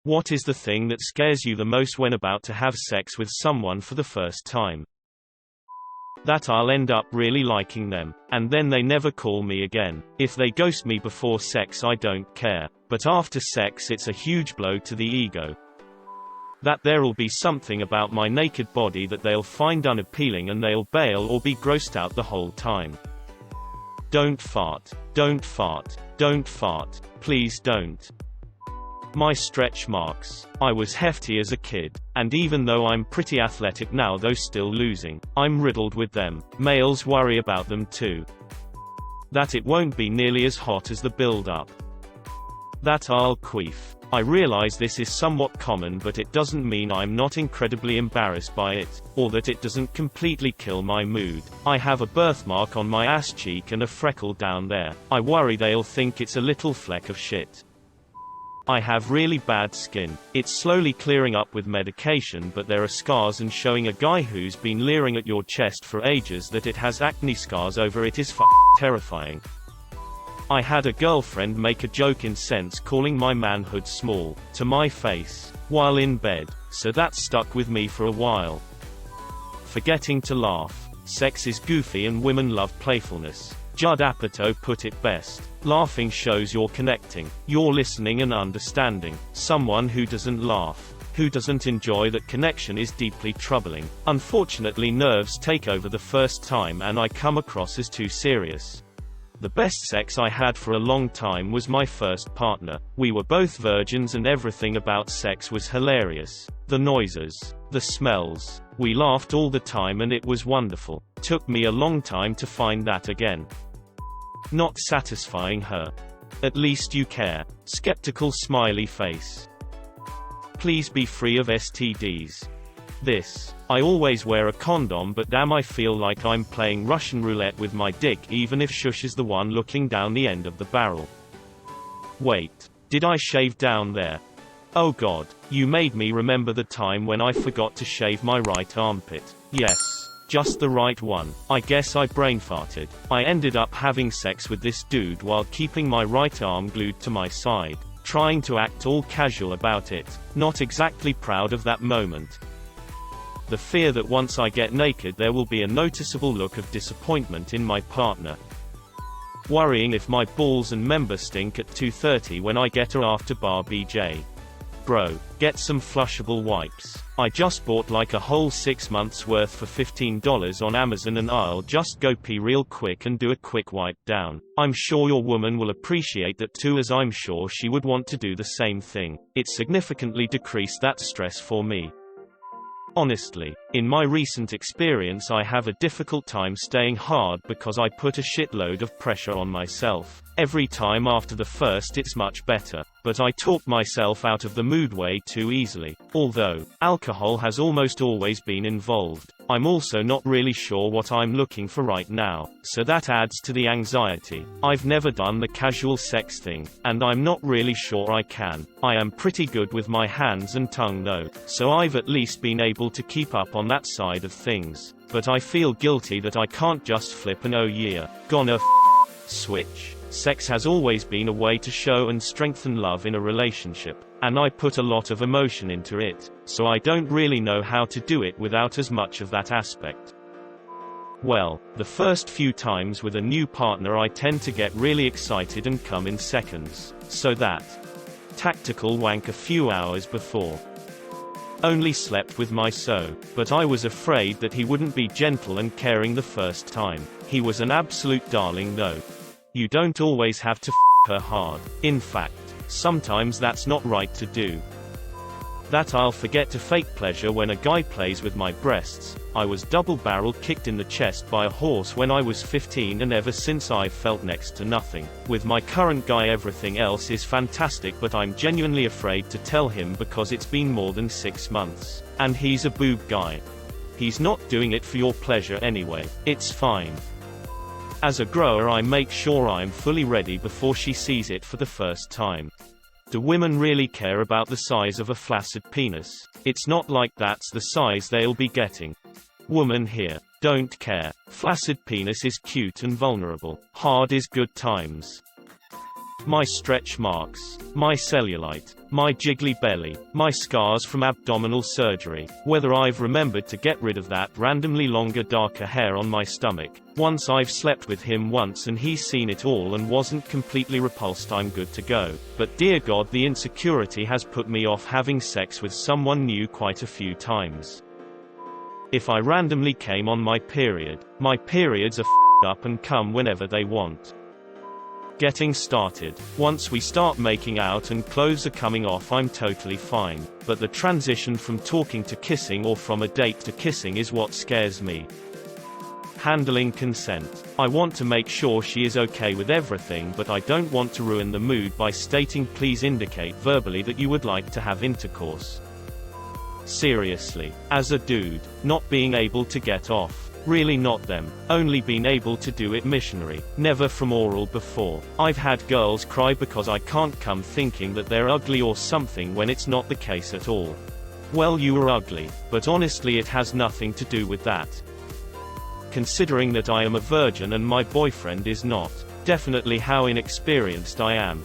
What is the thing that scares you the most when about to have sex with someone for the first time? That I'll end up really liking them, and then they never call me again. If they ghost me before sex, I don't care, but after sex it's a huge blow to the ego. That there'll be something about my naked body that they'll find unappealing and they'll bail or be grossed out the whole time. Don't fart. Don't fart. Don't fart. Please don't. My stretch marks. I was hefty as a kid, and even though I'm pretty athletic now, though still losing, I'm riddled with them. Males worry about them too. That it won't be nearly as hot as the build-up. That I'll queef. I realize this is somewhat common, but it doesn't mean I'm not incredibly embarrassed by it, or that it doesn't completely kill my mood. I have a birthmark on my ass cheek and a freckle down there. I worry they'll think it's a little fleck of shit. I have really bad skin. It's slowly clearing up with medication, but there are scars, and showing a guy who's been leering at your chest for ages that it has acne scars over it is terrifying. I had a girlfriend make a joke in sense calling my manhood small, to my face, while in bed, so that stuck with me for a while. Forgetting to laugh. Sex is goofy and women love playfulness. Judd Apatow put it best. Laughing shows you're connecting, you're listening and understanding. Someone who doesn't laugh, who doesn't enjoy that connection is deeply troubling. Unfortunately, nerves take over the first time and I come across as too serious. The best sex I had for a long time was my first partner. We were both virgins and everything about sex was hilarious. The noises, the smells. We laughed all the time and it was wonderful. Took me a long time to find that again. Not satisfying her. At least you care. Skeptical smiley face. Please be free of STDs. This. I always wear a condom, but damn, I feel like I'm playing Russian roulette with my dick even if shush is the one looking down the end of the barrel. Wait. Did I shave down there? Oh god. You made me remember the time when I forgot to shave my right armpit. Yes. Just the right one. I guess I brain farted. I ended up having sex with this dude while keeping my right arm glued to my side. Trying to act all casual about it. Not exactly proud of that moment. The fear that once I get naked there will be a noticeable look of disappointment in my partner. Worrying if my balls and member stink at 2:30 when I get her after bar BJ. Bro, get some flushable wipes. I just bought like a whole 6 months worth for $15 on Amazon and I'll just go pee real quick and do a quick wipe down. I'm sure your woman will appreciate that too, as I'm sure she would want to do the same thing. It significantly decreased that stress for me. Honestly, in my recent experience I have a difficult time staying hard because I put a shitload of pressure on myself. Every time after the first it's much better, but I talk myself out of the mood way too easily. Although alcohol has almost always been involved, I'm also not really sure what I'm looking for right now, so that adds to the anxiety. I've never done the casual sex thing, and I'm not really sure I can. I am pretty good with my hands and tongue though, so I've at least been able to keep up on that side of things. But I feel guilty that I can't just flip an "oh yeah, gonna switch." Sex has always been a way to show and strengthen love in a relationship, and I put a lot of emotion into it, so I don't really know how to do it without as much of that aspect. Well, the first few times with a new partner I tend to get really excited and come in seconds, so that tactical wank a few hours before. Only slept with my but I was afraid that he wouldn't be gentle and caring the first time. He was an absolute darling though. You don't always have to her hard. In fact, sometimes that's not right to do. That I'll forget to fake pleasure when a guy plays with my breasts. I was double-barrel kicked in the chest by a horse when I was 15, and ever since I've felt next to nothing. With my current guy everything else is fantastic, but I'm genuinely afraid to tell him because it's been more than 6 months. And he's a boob guy. He's not doing it for your pleasure anyway. It's fine. As a grower I make sure I'm fully ready before she sees it for the first time. Do women really care about the size of a flaccid penis? It's not like that's the size they'll be getting. Woman here. Don't care. Flaccid penis is cute and vulnerable. Hard is good times. my stretch marks, my cellulite, my jiggly belly, my scars from abdominal surgery, whether I've remembered to get rid of that randomly longer darker hair on my stomach. Once I've slept with him once and he's seen it all and wasn't completely repulsed, I'm good to go. But dear God, the insecurity has put me off having sex with someone new quite a few times. If I randomly came on my periods are f***ed up and come whenever they want. Getting started. Once we start making out and clothes are coming off, I'm totally fine. But the transition from talking to kissing or from a date to kissing is what scares me. Handling consent. I want to make sure she is okay with everything, but I don't want to ruin the mood by stating please indicate verbally that you would like to have intercourse. Seriously. As a dude, not being able to get off. Really not them. Only been able to do it missionary. Never from oral before. I've had girls cry because I can't come, thinking that they're ugly or something when it's not the case at all. Well, you were ugly, but honestly it has nothing to do with that. Considering that I am a virgin and my boyfriend is not. Definitely how inexperienced I am.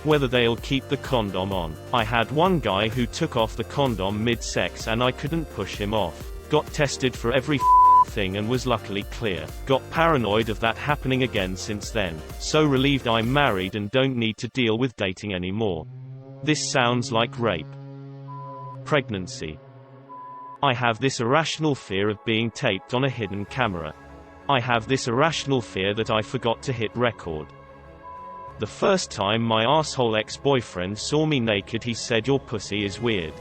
Whether they'll keep the condom on. I had one guy who took off the condom mid-sex and I couldn't push him off. Got tested for every thing and was luckily clear. Got paranoid of that happening again since then. So relieved I'm married and don't need to deal with dating anymore. This sounds like rape. Pregnancy. I have this irrational fear of being taped on a hidden camera. I have this irrational fear that I forgot to hit record. The first time my asshole ex-boyfriend saw me naked, he said your pussy is weird.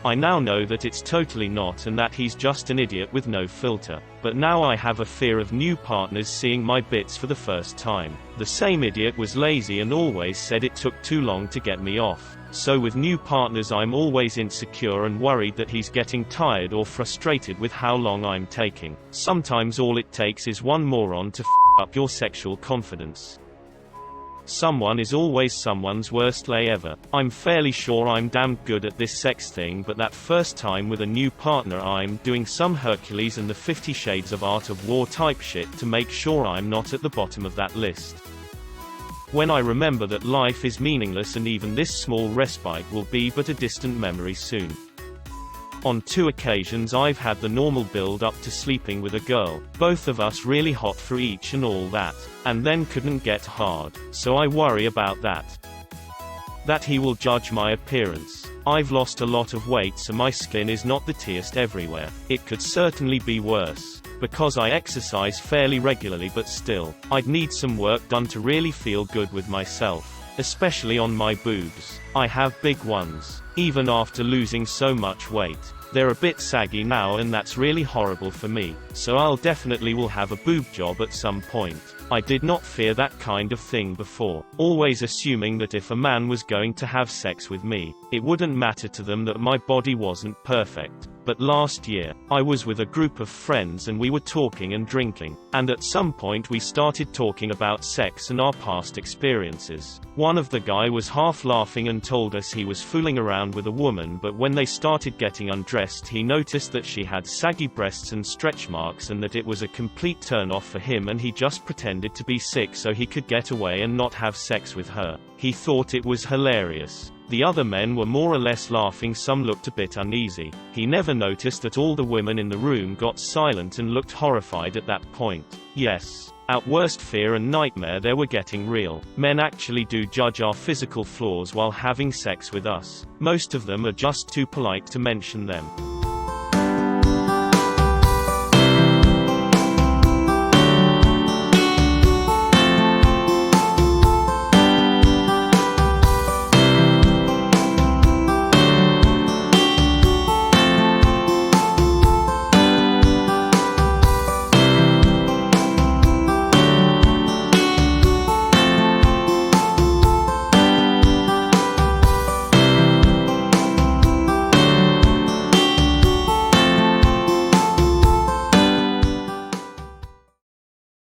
I now know that it's totally not and that he's just an idiot with no filter. But now I have a fear of new partners seeing my bits for the first time. The same idiot was lazy and always said it took too long to get me off. So with new partners I'm always insecure and worried that he's getting tired or frustrated with how long I'm taking. Sometimes all it takes is one moron to f*** up your sexual confidence. Someone is always someone's worst lay ever. I'm fairly sure I'm damned good at this sex thing, but that first time with a new partner I'm doing some Hercules and the 50 Shades of Art of War type shit to make sure I'm not at the bottom of that list. When I remember that life is meaningless and even this small respite will be but a distant memory soon. On 2 occasions I've had the normal build up to sleeping with a girl, both of us really hot for each and all that, and then couldn't get hard, so I worry about that. That he will judge my appearance. I've lost a lot of weight so my skin is not the tearest everywhere. It could certainly be worse. Because I exercise fairly regularly, but still, I'd need some work done to really feel good with myself. Especially on my boobs. I have big ones. Even after losing so much weight. They're a bit saggy now and that's really horrible for me. So I'll definitely will have a boob job at some point. I did not fear that kind of thing before. Always assuming that if a man was going to have sex with me, it wouldn't matter to them that my body wasn't perfect. But last year, I was with a group of friends and we were talking and drinking. And at some point we started talking about sex and our past experiences. One of the guy was half laughing and told us he was fooling around with a woman, but when they started getting undressed he noticed that she had saggy breasts and stretch marks and that it was a complete turn off for him and he just pretended to be sick so he could get away and not have sex with her. He thought it was hilarious. The other men were more or less laughing, some looked a bit uneasy. He never noticed that all the women in the room got silent and looked horrified at that point. Yes. At worst fear and nightmare they were getting real. Men actually do judge our physical flaws while having sex with us. Most of them are just too polite to mention them.